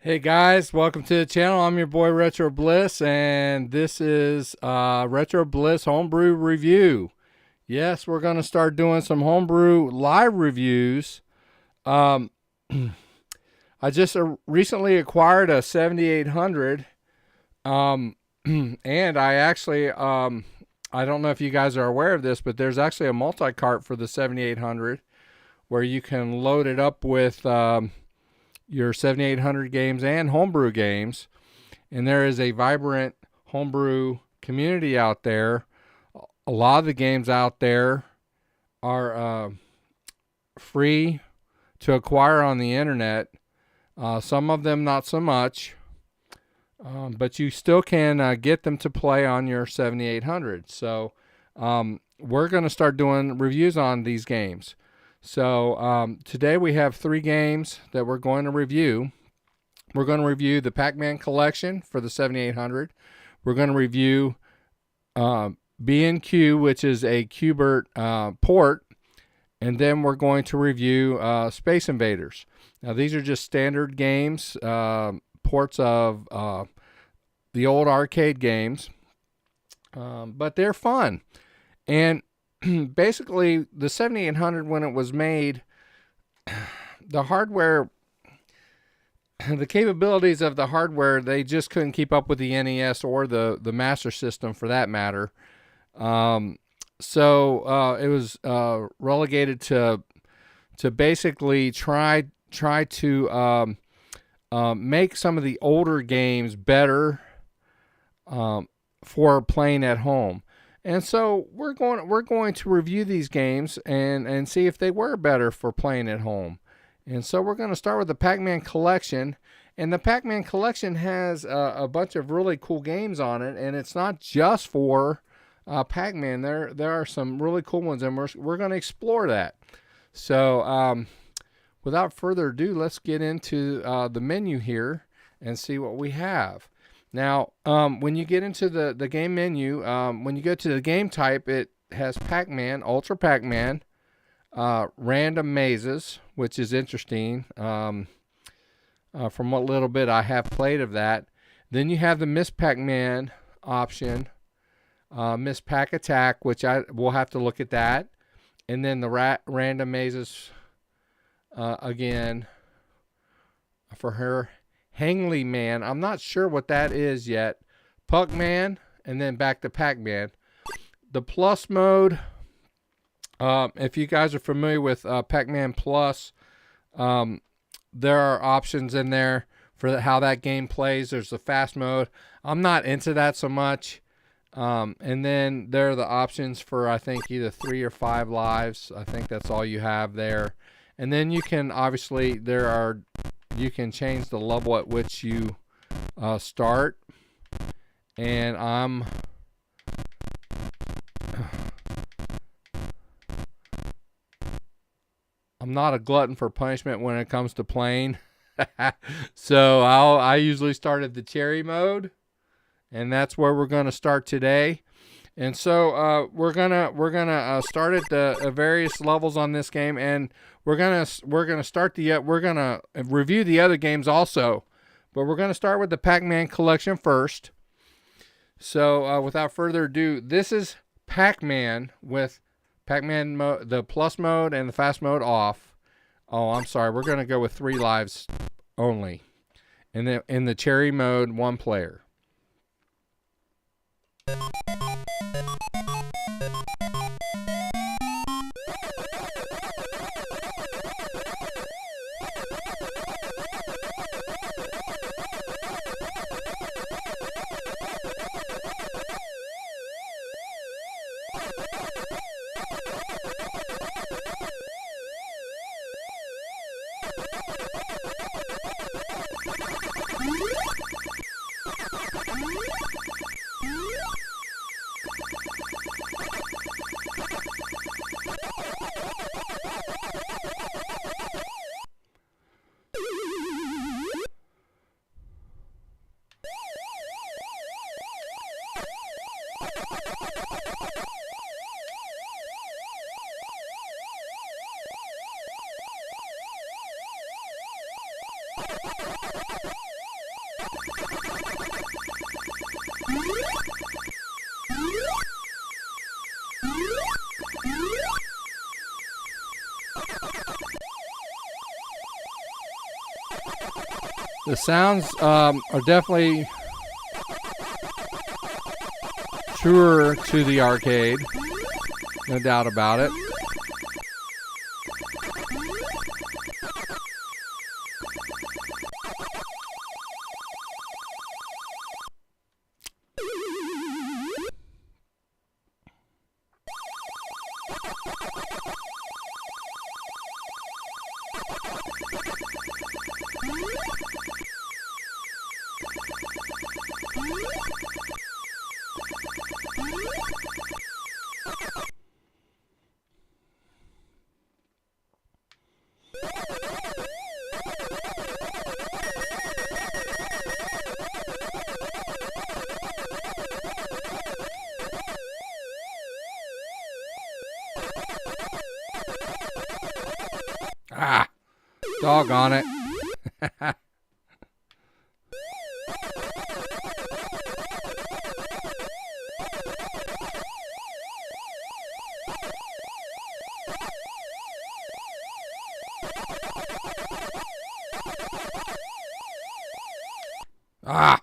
Hey guys, welcome to the channel. I'm your boy Retro Bliss, and this is Retro Bliss Homebrew Review. Yes, we're going to start doing some Homebrew live reviews. Um, I just recently acquired a 7800, and I actually, I don't know if you guys are aware of this, but there's actually a multi-cart for the 7800 where you can load it up with your 7800 games and homebrew games, and there is a vibrant homebrew community out there. A lot of the games out there are free to acquire on the internet. Some of them not so much, but you still can get them to play on your 7800. So we're going to start doing reviews on these games. So today we have 3 games that we're going to review. We're going to review the Pac-Man collection for the 7800. We're going to review B&Q, which is a Qbert port. And then we're going to review Space Invaders. Now these are just standard games, ports of the old arcade games. But they're fun. And basically, the 7800, when it was made, the hardware, the capabilities of the hardware, they just couldn't keep up with the NES or the Master System for that matter. So it was relegated to basically try to make some of the older games better for playing at home. And so we're going to review these games and see if they were better for playing at home. And so we're going to start with the Pac-Man collection. And the Pac-Man collection has a bunch of really cool games on it. And it's not just for Pac-Man. There are some really cool ones, and we're going to explore that. So without further ado, let's get into the menu here and see what we have. Now, when you get into the game menu, when you go to the game type, it has Pac-Man, Ultra Pac-Man, Random Mazes, which is interesting from what little bit I have played of that. Then you have the Miss Pac-Man option, Miss Pac Attack, which we'll have to look at that. And then the Random Mazes again for her. Hangly Man, I'm not sure what that is yet. Pac-Man, and then back to Pac-Man. The Plus mode, if you guys are familiar with Pac-Man Plus, there are options in there for how that game plays. There's the fast mode. I'm not into that so much. And then there are the options for, I think, either 3 or 5 lives. I think that's all you have there. And then you can, obviously, you can change the level at which you start. And I'm not a glutton for punishment when it comes to playing. So I usually start at the cherry mode, and that's where we're going to start today. And so we're gonna start at the various levels on this game, and we're gonna review the other games also, but we're gonna start with the Pac-Man collection first. So without further ado, this is Pac-Man with Pac-Man the Plus mode and the fast mode off. Oh, I'm sorry. We're gonna go with 3 lives only, and then in the cherry mode, 1 player. The sounds are definitely truer to the arcade. No doubt about it. Ah, doggone it. Ah,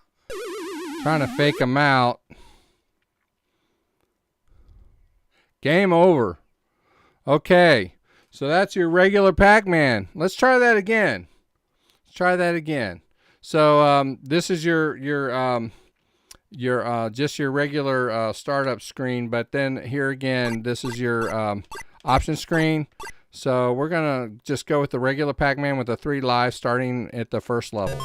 trying to fake them out. Game over. Okay, so that's your regular Pac-Man. Let's try that again. Let's try that again. So this is your just your regular startup screen, but then here again, this is your option screen. So we're gonna just go with the regular Pac-Man with the 3 lives, starting at the first level.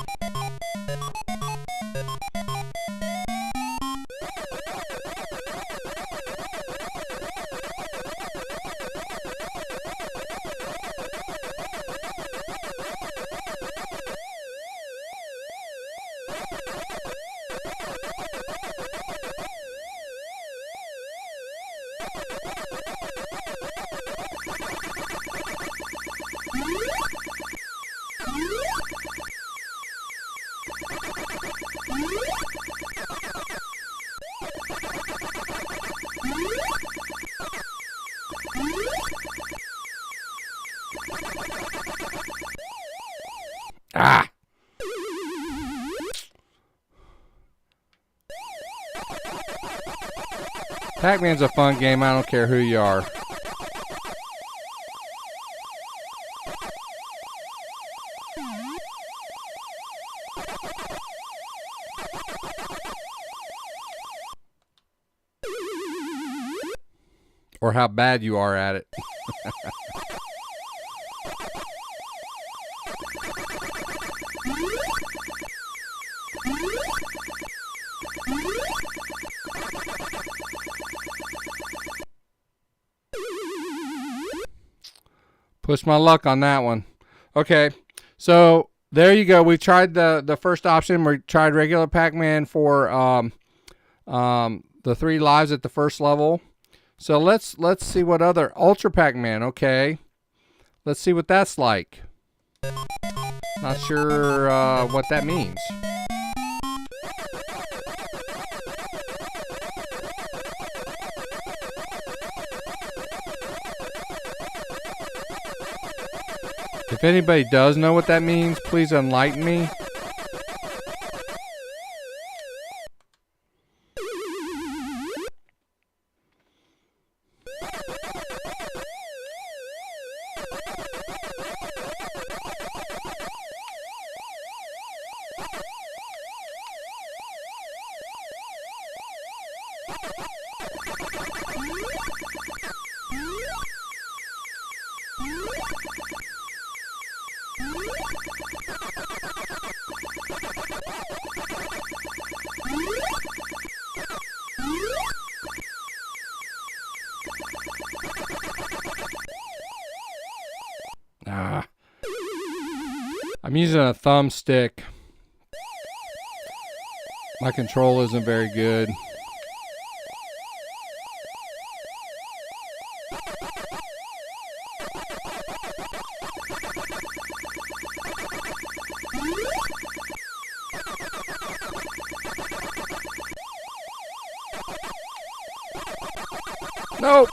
Ah! Pac-Man's a fun game. I don't care who you are. Or how bad you are at it. Push my luck on that one. Okay, so there you go. We tried the first option. We tried regular Pac-Man for the 3 lives at the first level. So let's see what other Ultra Pac-Man. Okay, let's see what that's like. Not sure what that means. If anybody does know what that means, please enlighten me. I'm using a thumbstick. My control isn't very good. Nope.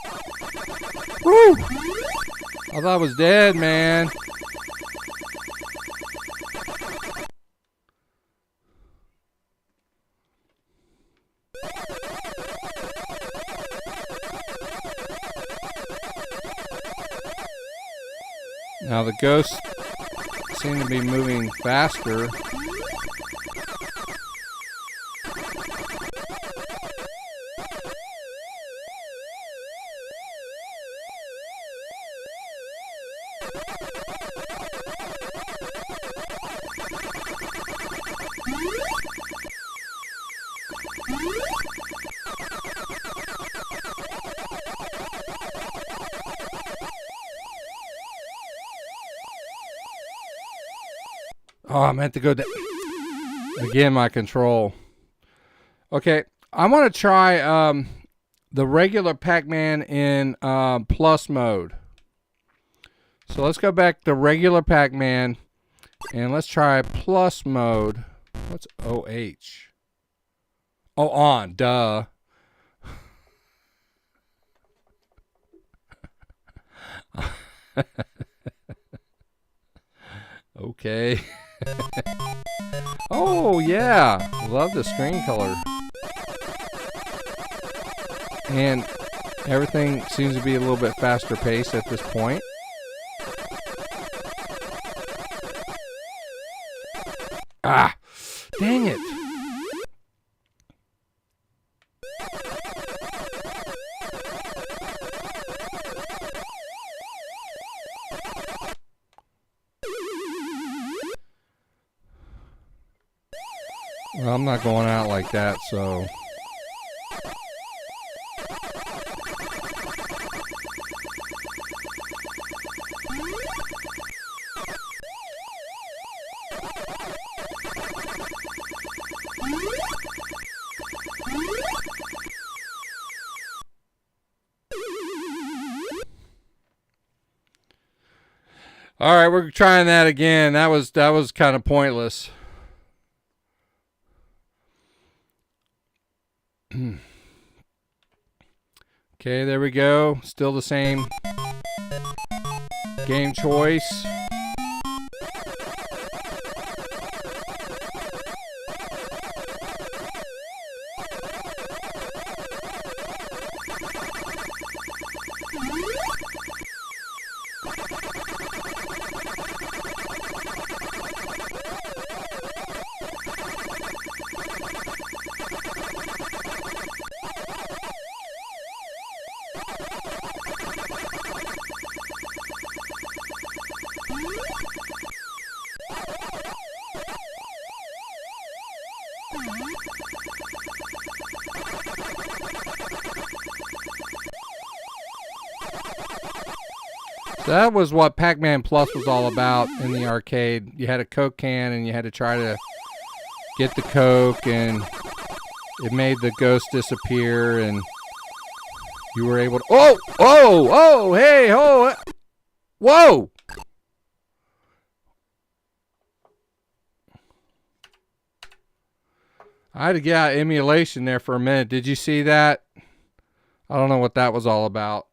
Woo! I thought I was dead, man. Now the ghosts seem to be moving faster. Oh, I meant to go down. Again, my control. Okay, I want to try the regular Pac-Man in plus mode. So let's go back to regular Pac-Man and let's try plus mode. What's OH? Oh, on, duh. Okay. Oh, yeah. Love the screen color. And everything seems to be a little bit faster paced at this point. Ah, dang it. Well, I'm not going out like that, so... All right, we're trying that again. That was kind of pointless. Okay, there we go. Still the same game choice. That was what Pac-Man Plus was all about in the arcade. You had a Coke can and you had to try to get the Coke and it made the ghost disappear and you were able to... Oh! Oh! Oh! Hey! Oh! Whoa! I had to get out of emulation there for a minute. Did you see that? I don't know what that was all about.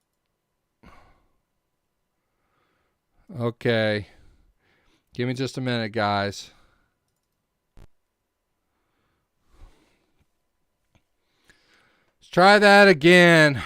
Okay. Give me just a minute, guys. Let's try that again.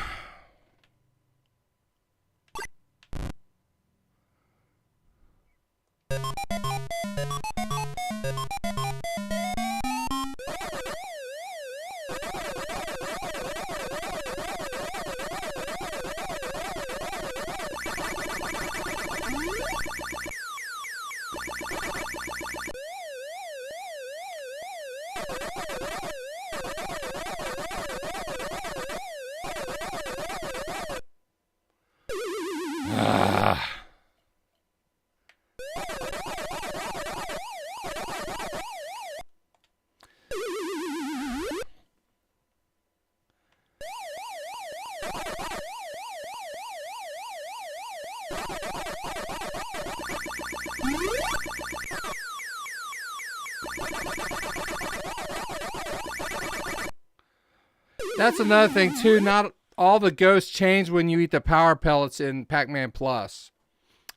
That's another thing too. Not all the ghosts change when you eat the power pellets in Pac-Man Plus.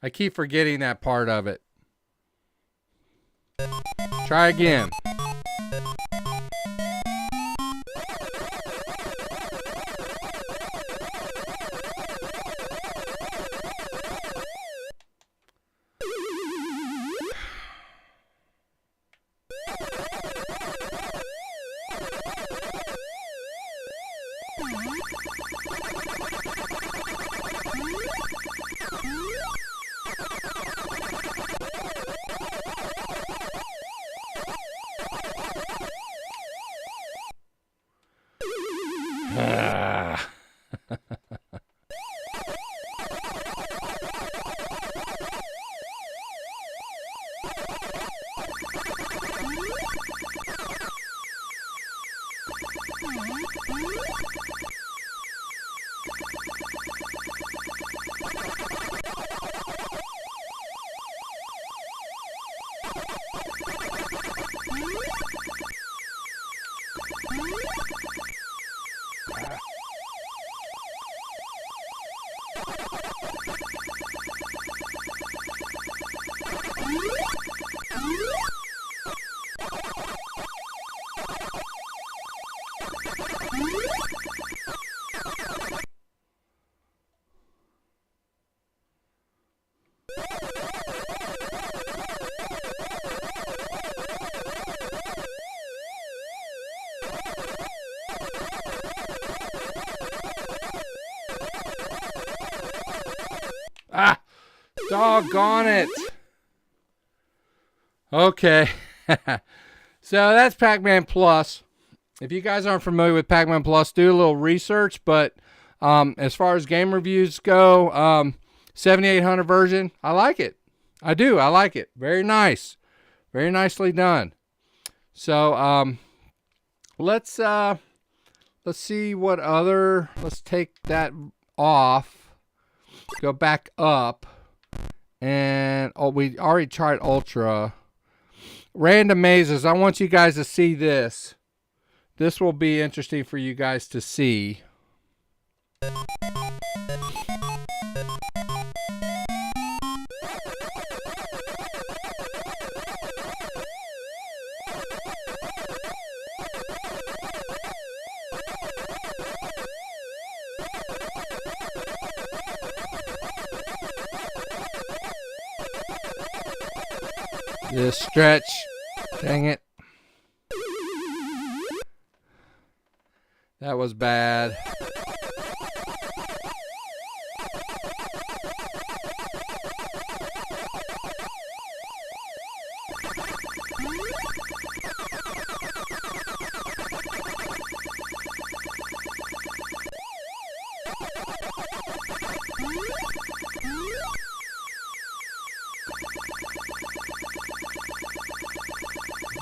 I keep forgetting that part of it. Try again. Ah, doggone it. Okay. So that's Pac-Man Plus. If you guys aren't familiar with Pac-Man Plus, do a little research. But as far as game reviews go, 7800 version, I like it. I do. I like it. Very nice. Very nicely done. So let's see what other. Let's take that off. Go back up. And we already tried Ultra. Random mazes. I want you guys to see this. This will be interesting for you guys to see. This stretch. Dang it. That was bad.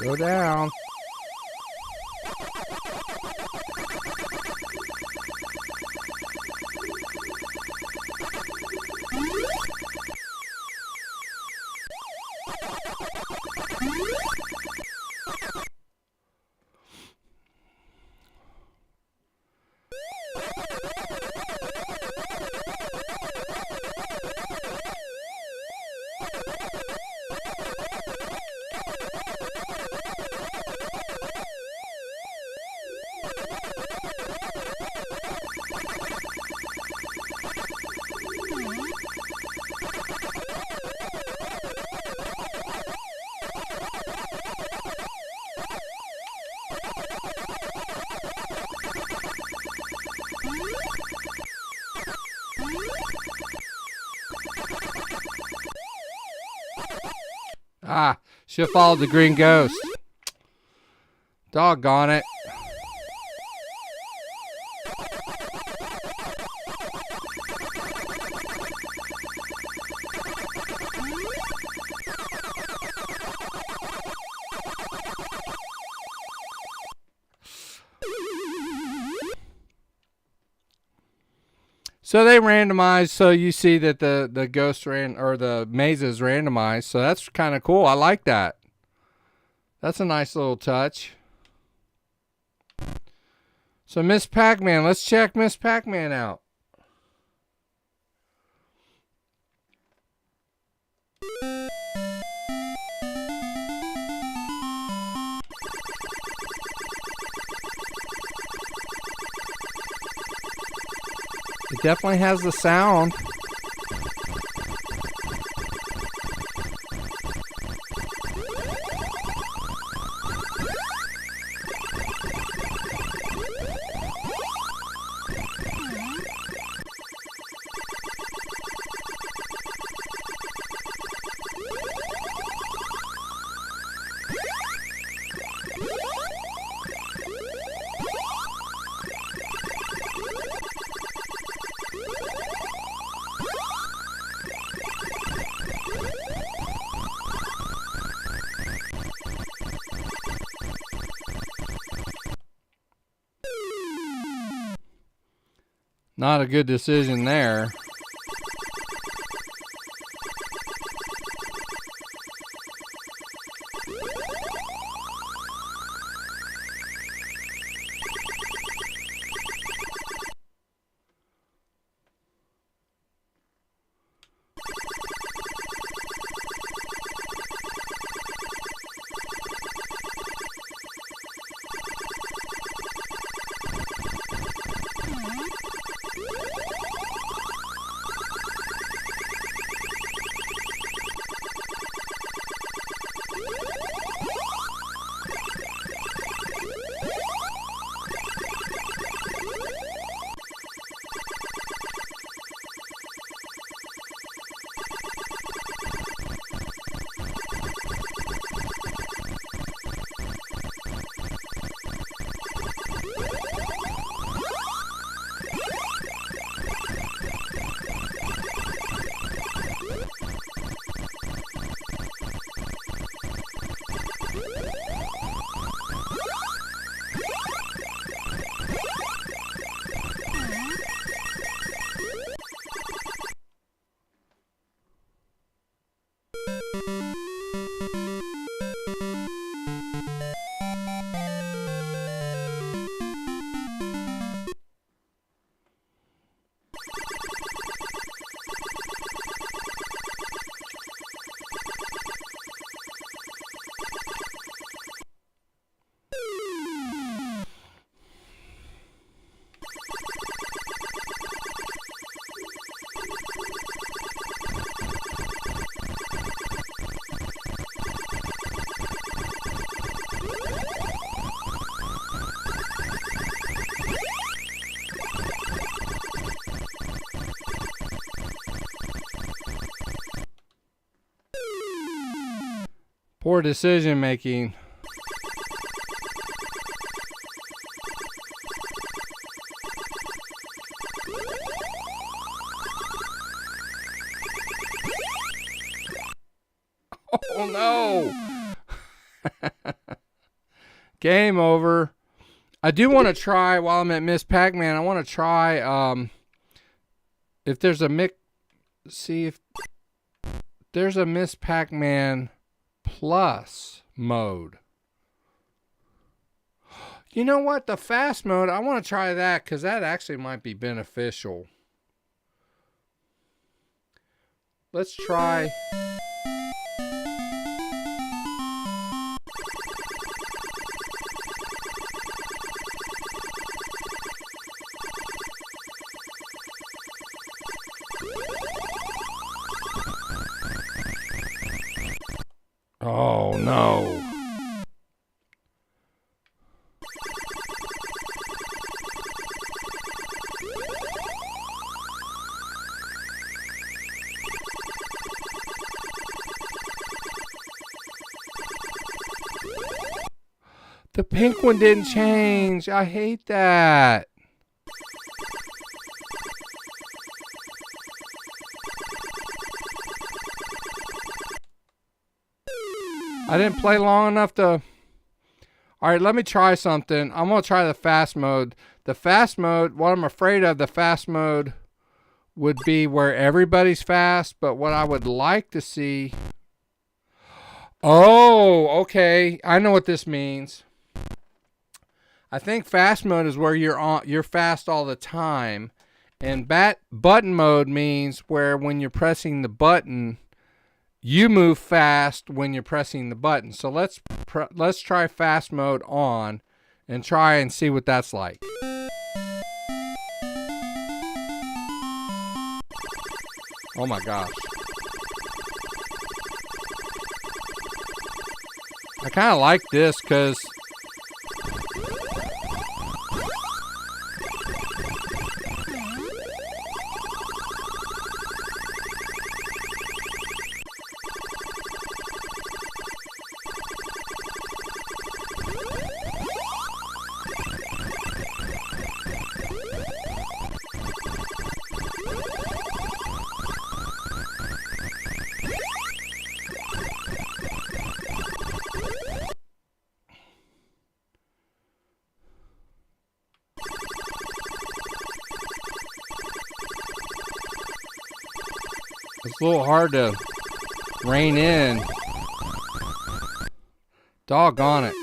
Go down. Ah, should have followed the green ghost. Doggone it. So they randomized, so you see that the ghost or the maze is randomized. So that's kind of cool. I like that. That's a nice little touch. So Miss Pac-Man, let's check Miss Pac-Man out. It definitely has the sound. Not a good decision there. Poor decision making. Oh no! Game over. I do want to try, while I'm at Miss Pac-Man, I want to try if there's a see if there's a Miss Pac-Man Plus mode. You know what? The fast mode, I want to try that because that actually might be beneficial. Let's try. Oh no. The pink one didn't change. I hate that. I didn't play long enough to... Alright, let me try something. I'm going to try the fast mode. The fast mode, what I'm afraid of, the fast mode would be where everybody's fast, but what I would like to see... Oh, okay. I know what this means. I think fast mode is where you're fast all the time. And button mode means where when you're pressing the button... You move fast when you're pressing the button. So let's try fast mode on and try and see what that's like. Oh my gosh. I kind of like this because It's a little hard to rein in. Doggone it.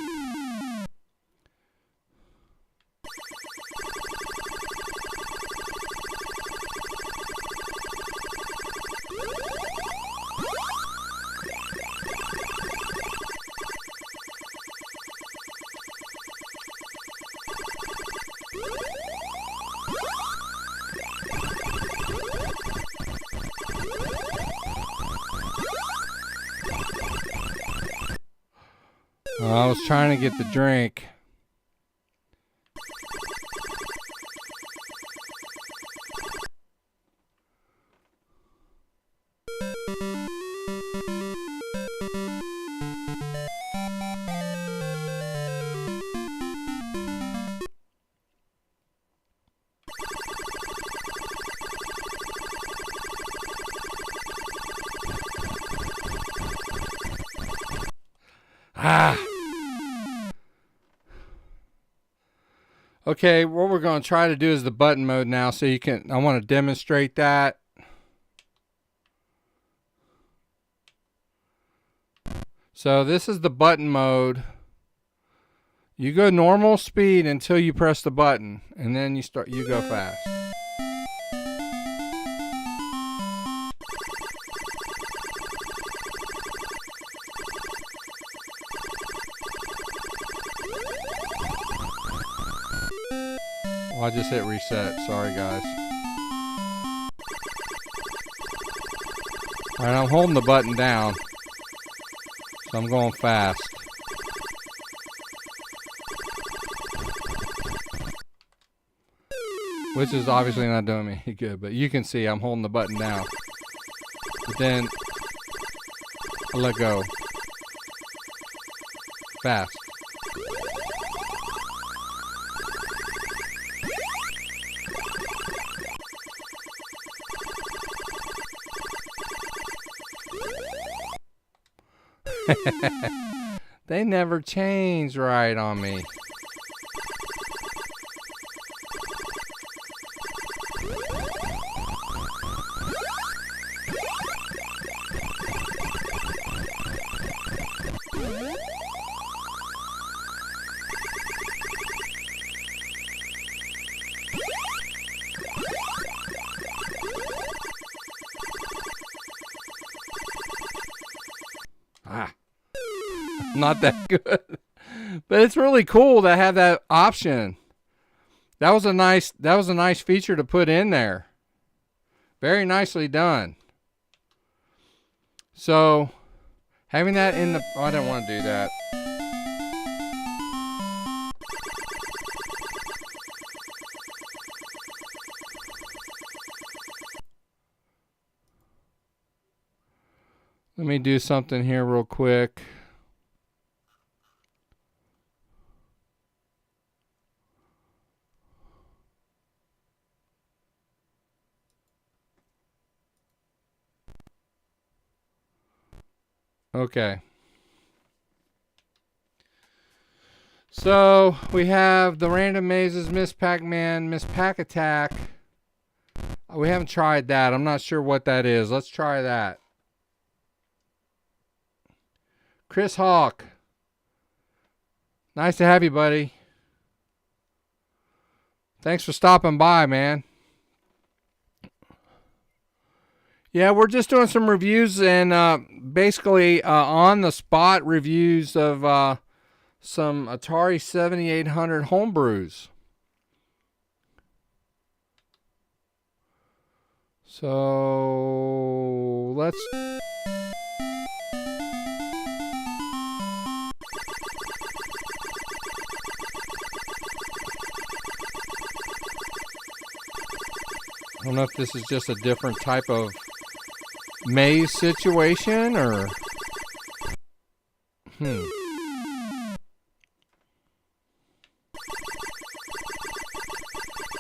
I was trying to get the drink. Ah. Okay, what we're going to try to do is the button mode now, so you can, I want to demonstrate that. So this is the button mode. You go normal speed until you press the button, and then you go fast. Oh, I just hit reset. Sorry, guys. Alright, I'm holding the button down. So I'm going fast. Which is obviously not doing me good, but you can see I'm holding the button down. But then I let go. Fast. They never change right on me. Not that good, but it's really cool to have that option. That was a nice feature to put in there. Very nicely done. So having that in the, oh, I didn't want to do that. Let me do something here real quick. Okay. So we have the random mazes, Miss Pac-Man, Miss Pac-Attack. We haven't tried that. I'm not sure what that is. Let's try that. Chris Hawk. Nice to have you, buddy. Thanks for stopping by, man. Yeah, we're just doing some reviews and basically on the spot reviews of some Atari 7800 homebrews. So let's. I don't know if this is just a different type of maze situation or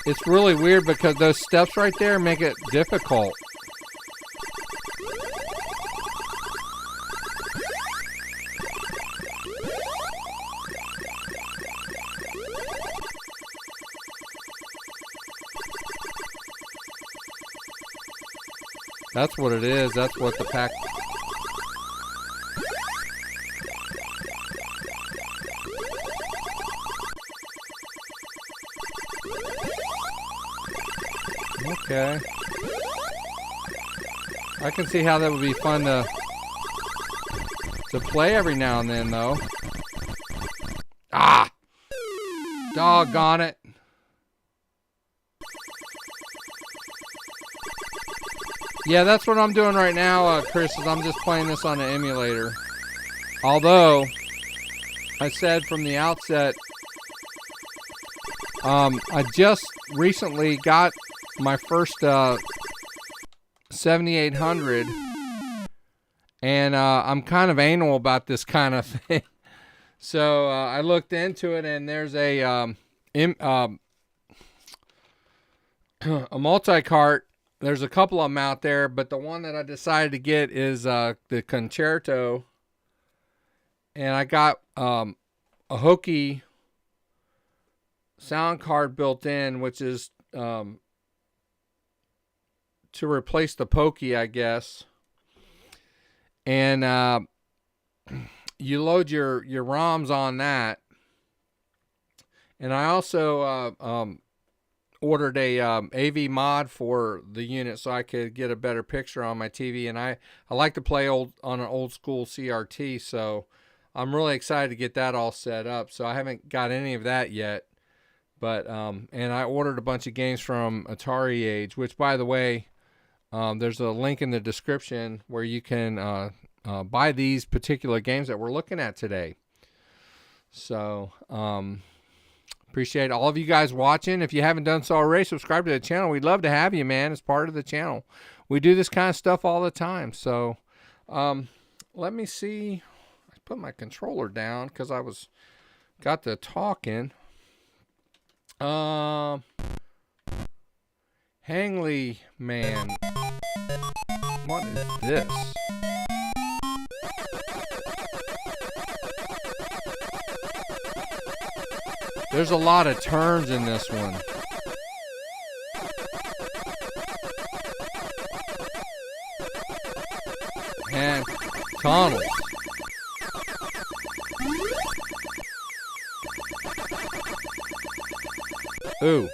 It's really weird because those steps right there make it difficult. That's what it is. That's what the Pac... Okay. I can see how that would be fun to play every now and then, though. Ah! Doggone it. Yeah, that's what I'm doing right now, Chris, is I'm just playing this on an emulator. Although, I said from the outset, I just recently got my first 7800, and I'm kind of anal about this kind of thing. So I looked into it, and there's a multi-cart. There's a couple of them out there, but the one that I decided to get is the Concerto, and I got a hokey sound card built in, which is to replace the Pokey, I guess. And you load your ROMs on that. And I also ordered a AV mod for the unit so I could get a better picture on my TV. And I like to play on an old school CRT, so I'm really excited to get that all set up. So I haven't got any of that yet. But and I ordered a bunch of games from Atari Age, which, by the way, there's a link in the description where you can buy these particular games that we're looking at today. So appreciate all of you guys watching. If you haven't done so already, subscribe to the channel. We'd love to have you, man, as part of the channel. We do this kind of stuff all the time. So let me see. I put my controller down because I got to talking. Hangley Man. What is this? There's a lot of turns in this one. And tunnels. Ooh.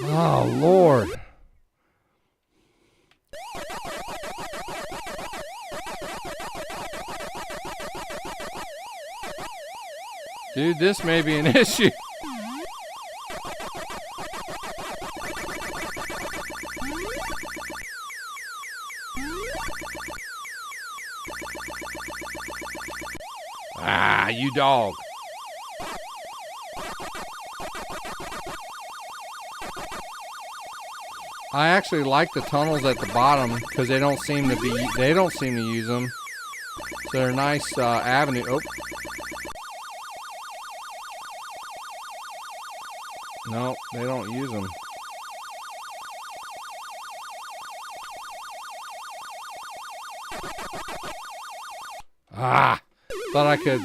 Oh, Lord. Dude, this may be an issue. Ah, you dog. I actually like the tunnels at the bottom because they don't seem to use them. So they're a nice avenue. Oh. No, they don't use them. Ah, thought I could.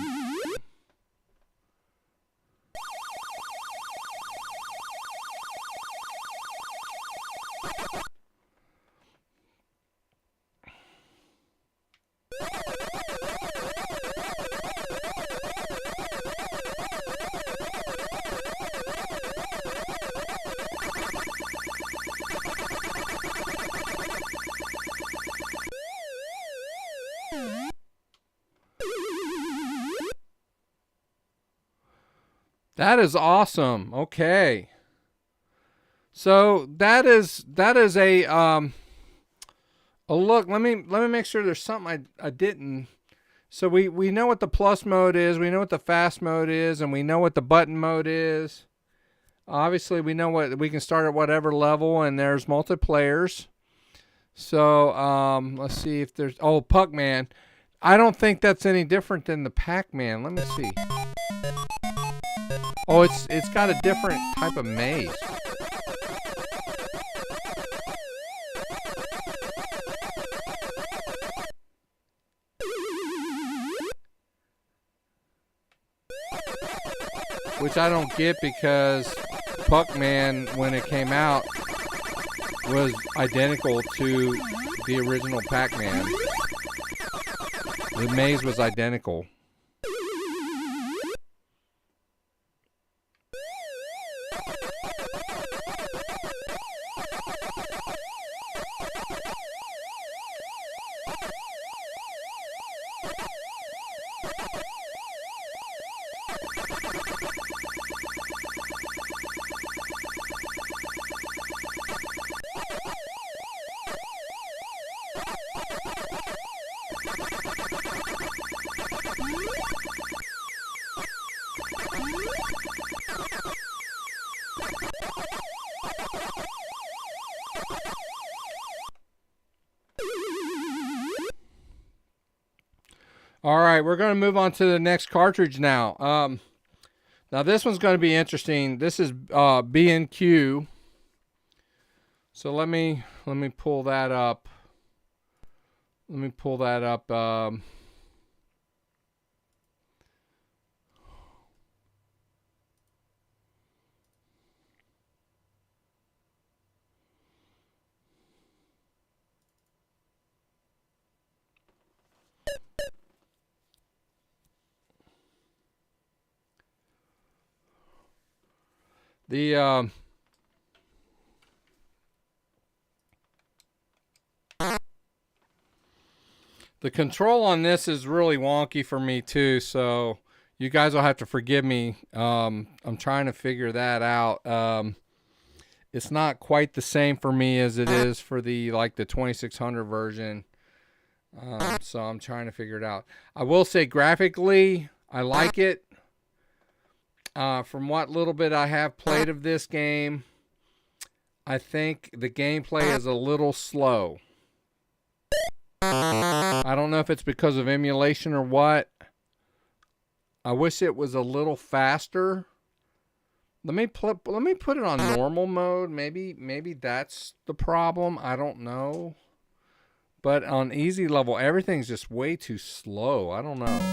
That is awesome. Okay. So that is a look. Let me make sure there's something I didn't. So we know what the plus mode is, we know what the fast mode is, and we know what the button mode is. Obviously, we know what we can start at whatever level, and there's multiplayers. So let's see if there's Pac-Man. I don't think that's any different than the Pac-Man. Let me see. Oh, it's got a different type of maze. which I don't get because Pac-Man, when it came out, was identical to the original Pac-Man. The maze was identical. All right, we're going to move on to the next cartridge now. Now this one's going to be interesting. This is B&Q. So let me pull that up. Let me pull that up. The control on this is really wonky for me too, so you guys will have to forgive me. I'm trying to figure that out. It's not quite the same for me as it is for the 2600 version. So I'm trying to figure it out. I will say graphically, I like it. From what little bit I have played of this game, I think the gameplay is a little slow. I don't know if it's because of emulation or what. I wish it was a little faster. Let me put it on normal mode. Maybe that's the problem. I don't know. But on easy level, everything's just way too slow. I don't know.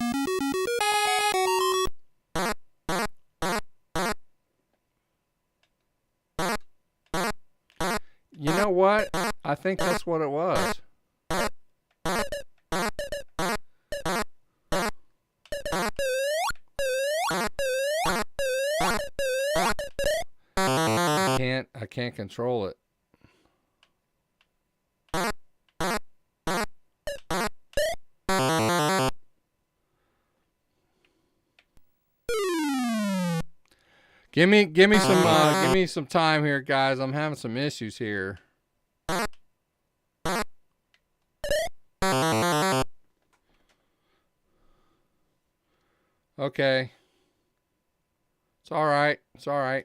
You know what? I think that's what it was. I can't control it. Give me some time here, guys. I'm having some issues here. Okay. It's all right. It's all right.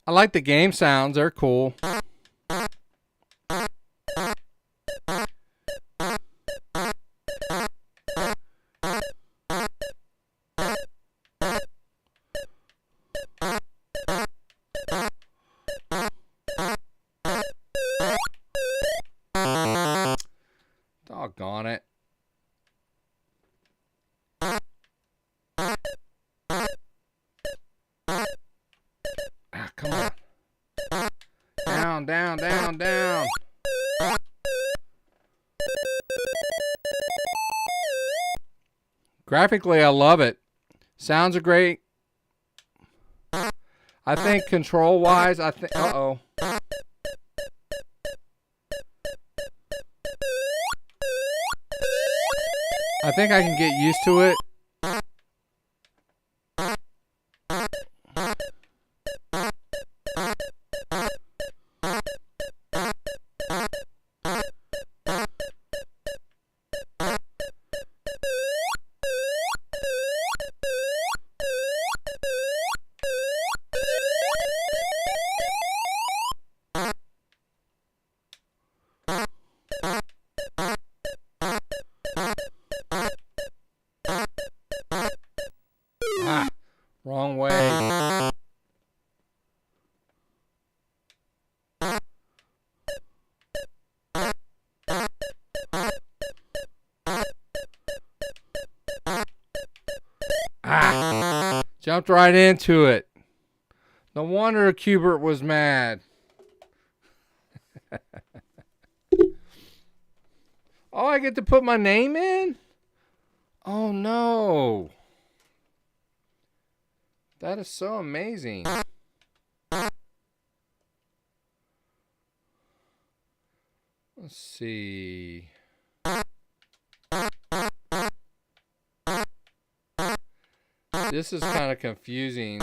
I like the game sounds. They're cool. Doggone it. Come on. Down, down, down, down. Graphically, I love it. Sounds are great. I think control-wise, uh-oh. I think I can get used to it. Ah, wrong way. Ah, jumped right into it. No wonder Cubert was mad. Oh, I get to put my name in? Oh no. That is so amazing. Let's see. This is kind of confusing.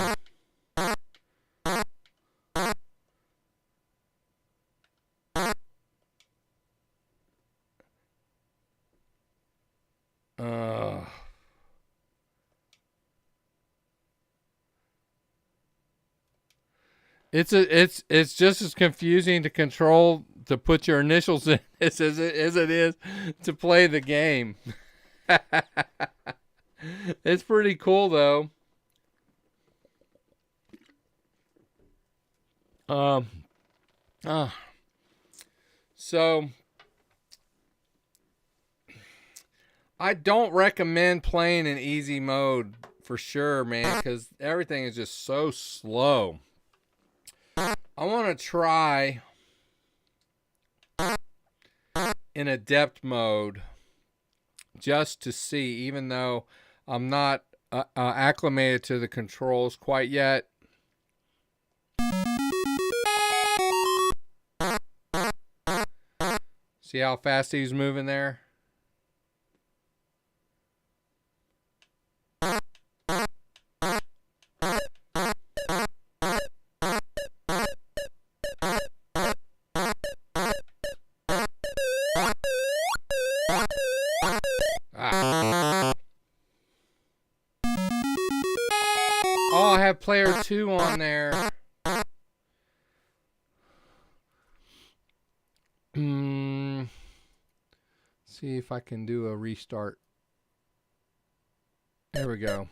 It's just as confusing to control to put your initials in as it is to play the game. It's pretty cool though. Um, so I don't recommend playing in easy mode for sure, man, because everything is just so slow. I want to try in adept mode just to see, even though I'm not acclimated to the controls quite yet. See how fast he's moving there? Oh, I have player 2 on there. See if I can do a restart. There we go.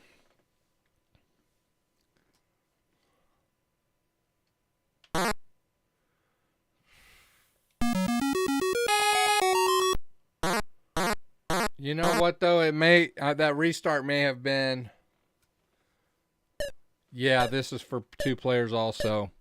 You know what though? It may that restart may have been. Yeah, this is for 2 players also.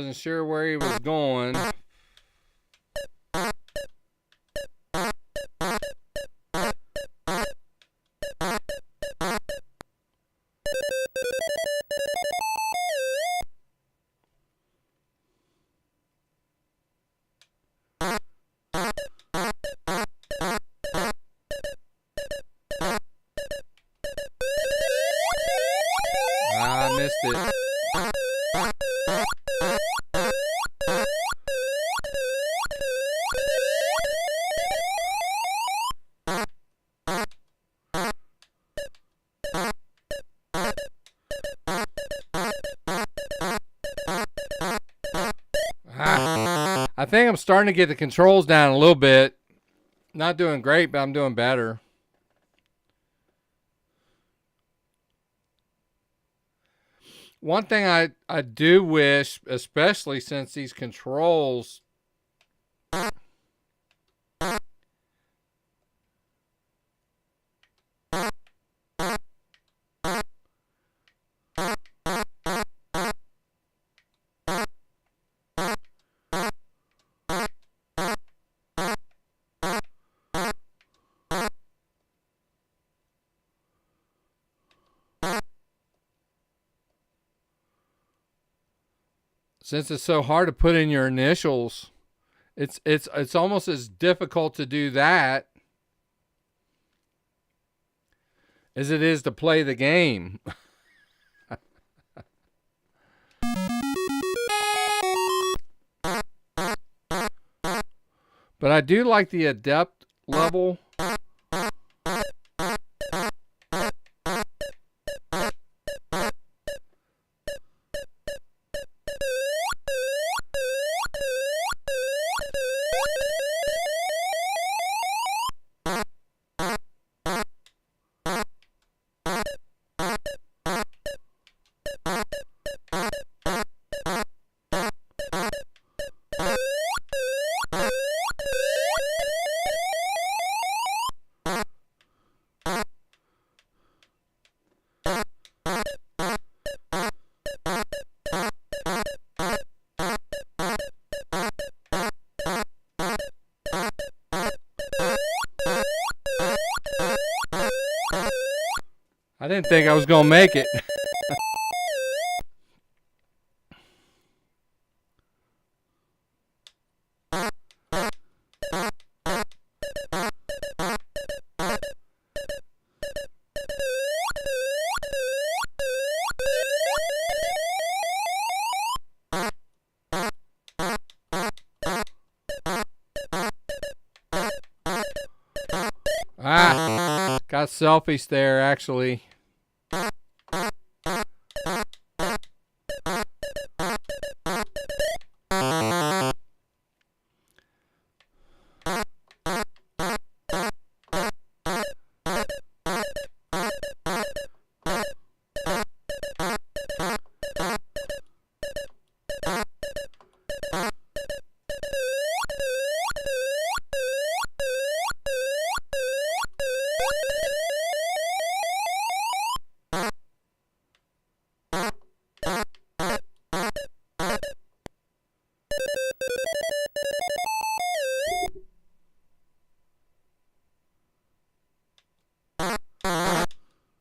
wasn't sure where he was going. I missed it. I think I'm starting to get the controls down a little bit. Not doing great, but I'm doing better. One thing I do wish, especially since these controls since it's so hard to put in your initials, it's almost as difficult to do that as it is to play the game. But I do like the adept level. I didn't think I was going to make it. Got selfish there, actually.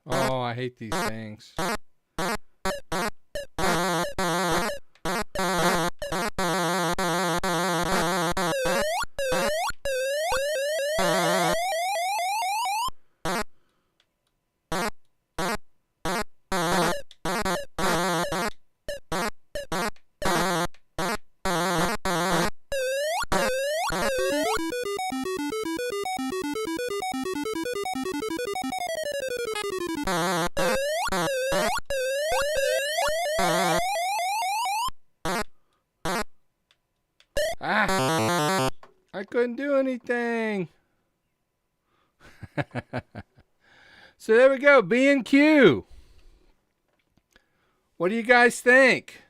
Oh, I hate these things. I couldn't do anything. So there we go, B&Q. What do you guys think?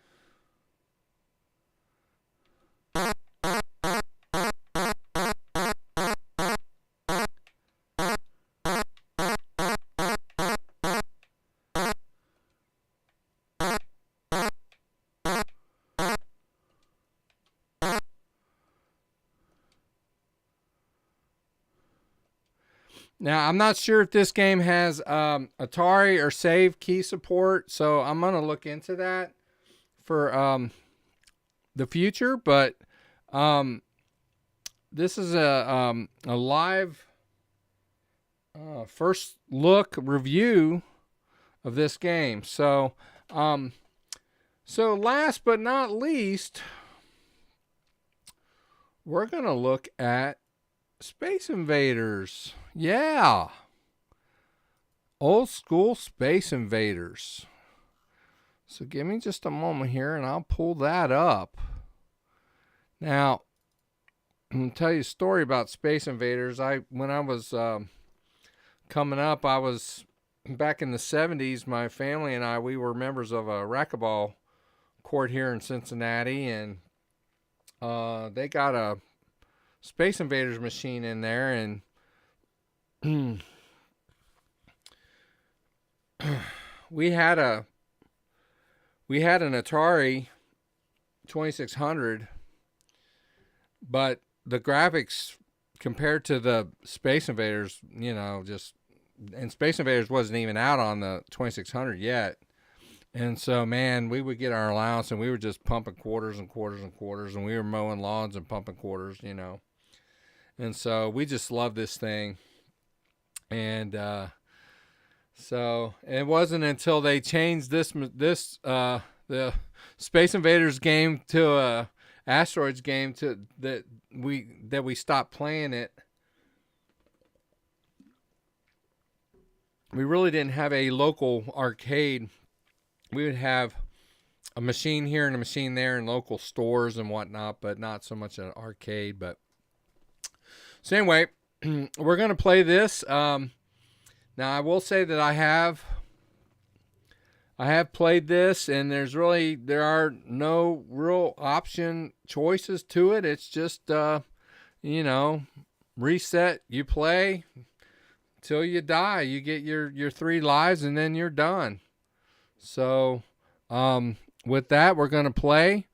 Now, I'm not sure if this game has Atari or save key support, so I'm going to look into that for the future. But this is a live first look review of this game. So, so last but not least, we're going to look at Space Invaders. Yeah. Old school Space Invaders. So give me just a moment here and I'll pull that up. Now, I'm going to tell you a story about Space Invaders. When I was coming up, I was back in the 70s. My family and I, we were members of a racquetball court here in Cincinnati, and they got a Space Invaders machine in there, and we had an Atari 2600, but the graphics compared to the Space Invaders, and Space Invaders wasn't even out on the 2600 yet. And so, man, we would get our allowance and we were just pumping quarters and quarters and quarters, and we were mowing lawns and pumping quarters, And so we just loved this thing. And so it wasn't until they changed the Space Invaders game to a Asteroids game that we stopped playing it. We really didn't have a local arcade. We would have a machine here and a machine there in local stores and whatnot, but not so much an arcade. But so anyway, we're going to play this. Now I will say that I have played this, and there are no real option choices to it. It's just reset, you play till you die. You get your 3 lives and then you're done. So with that, we're going to play.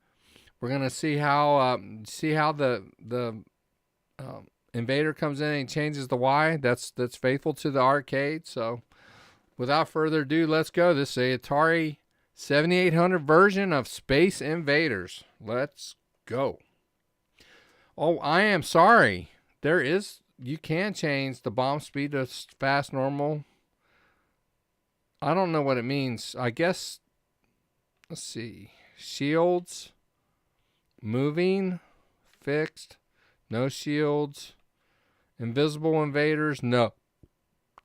We're going to see how the invader comes in and changes the Y. That's faithful to the arcade. So without further ado, let's go. This is a Atari 7800 version of Space Invaders. Let's go. Oh, I am sorry. You can change the bomb speed to fast normal. I don't know what it means. I guess, let's see. Shields, moving, fixed, no shields, invisible invaders, no.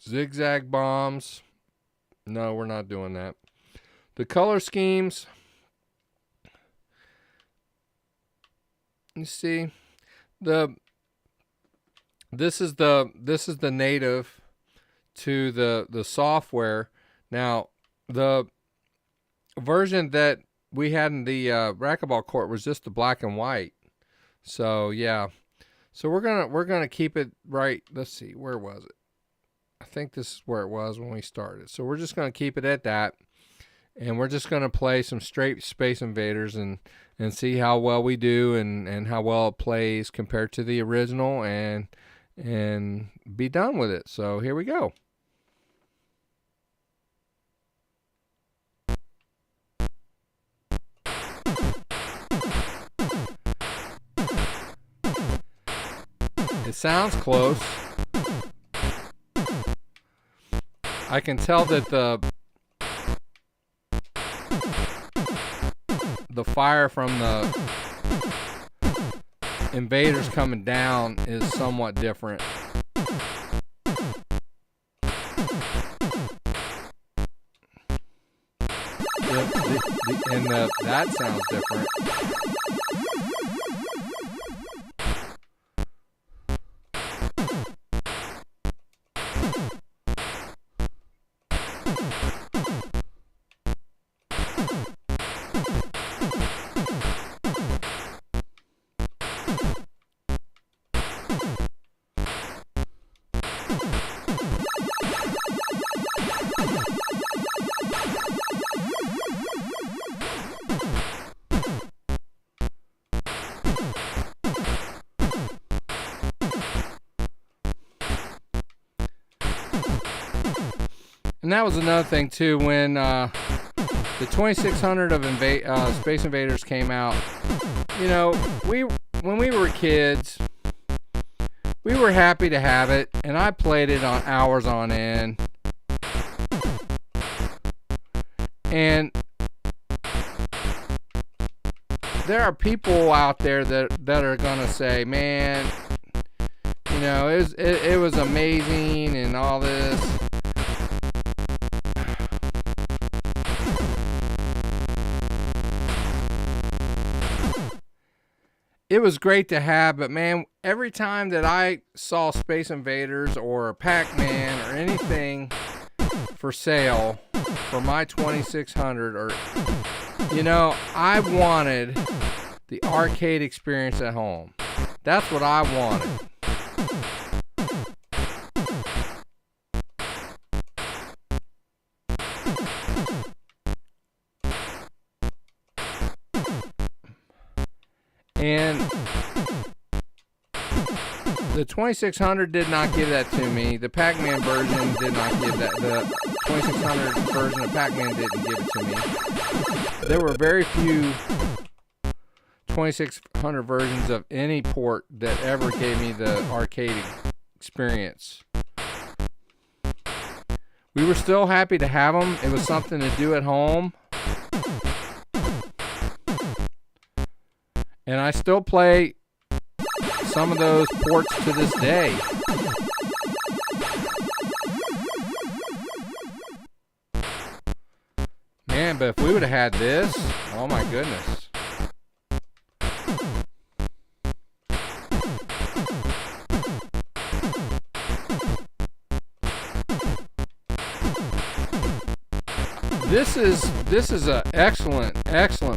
Zigzag bombs, no, we're not doing that. The color schemes, you see, this is the native to the software. Now, the version that we had in the racquetball court was just the black and white. So yeah, so we're gonna keep it right. Let's see, where was it? I think this is where it was when we started. So we're just gonna keep it at that, and we're just gonna play some straight Space Invaders and see how well we do and how well it plays compared to the original, and be done with it. So here we go. It sounds close. I can tell that the fire from the invaders coming down is somewhat different. That sounds different. And that was another thing too, when the 2600 of Space Invaders came out. You know, when we were kids, we were happy to have it, and I played it on hours on end. And there are people out there that are gonna say, man, you know, it was amazing and all this. It was great to have, but man, every time that I saw Space Invaders or Pac-Man or anything for sale for my 2600, or, you know, I wanted the arcade experience at home. That's what I wanted. And the 2600 did not give that to me. The Pac-Man version did not give that. The 2600 version of Pac-Man didn't give it to me. There were very few 2600 versions of any port that ever gave me the arcade experience. We were still happy to have them. It was something to do at home. And I still play some of those ports to this day. Man, but if we would have had this, oh my goodness. This is an excellent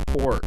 port.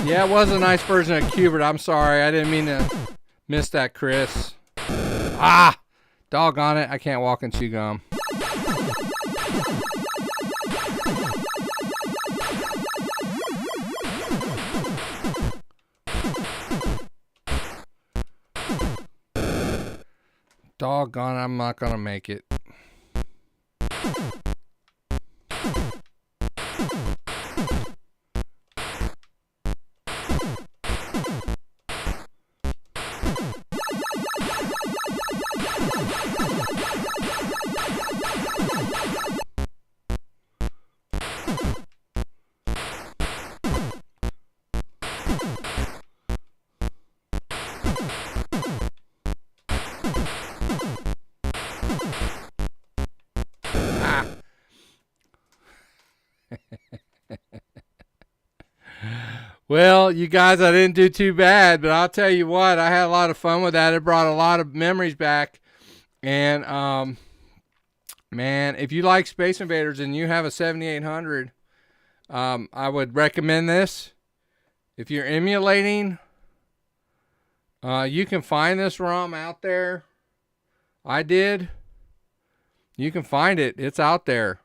Yeah, it was a nice version of Cubert. I'm sorry. I didn't mean to miss that, Chris. Ah! Doggone it. I can't walk and chew gum. Doggone it. I'm not going to make it. Well, you guys, I didn't do too bad, but I'll tell you what, I had a lot of fun with that. It brought a lot of memories back. And, man, if you like Space Invaders and you have a 7800, I would recommend this. If you're emulating, you can find this ROM out there. I did. You can find it. It's out there.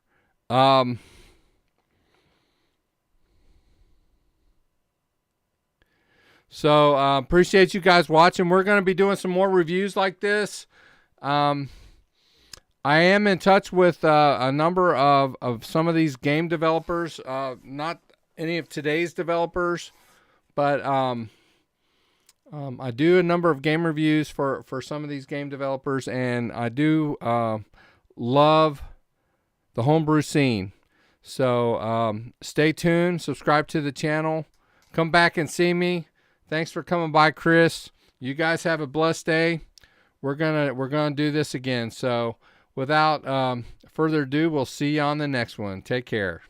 So appreciate you guys watching. We're going to be doing some more reviews like this. I am in touch with a number of some of these game developers. Not any of today's developers, but I do a number of game reviews for some of these game developers, and I do love the homebrew scene. So stay tuned. Subscribe to the channel. Come back and see me. Thanks for coming by, Chris. You guys have a blessed day. We're gonna do this again. So without further ado, we'll see you on the next one. Take care.